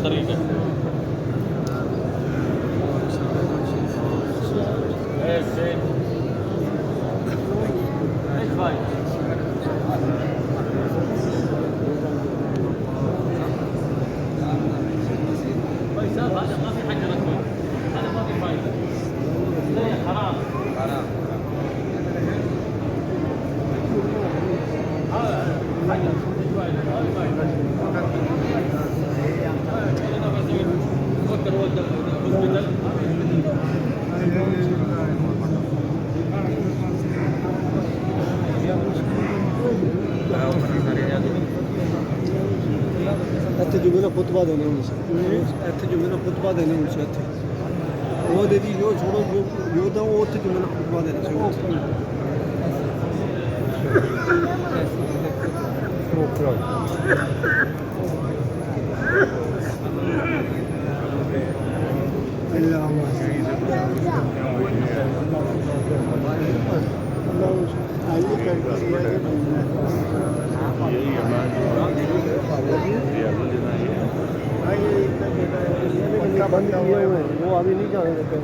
तरीके ऐसे भाई साहब هذا ما في حاجه رسميه هذا ما في فايده حرام حرام هذا حاجه ਇੱਥੇ ਜੁਗੇ ਨਾ ਖੁਤਬਾ ਦੇਣੇ ਹੁੰਦੇ ਸੀ ਇੱਥੇ ਜੁਗੇ ਨਾ ਖੁਤਬਾ ਦੇਣੇ ਹੁੰਦੇ ਸੀ ਇੱਥੇ ਉਹ ਦੇ ਦੀ ਜੋ ਛੋੜੋ ਜੋ ਤਾਂ ਉਹ ਉੱਥੇ ਜੁਗੇ ਨਾ ਖੁਤਬਾ ਦੇਣੇ ਸੀ वो अभी नहीं जाने देते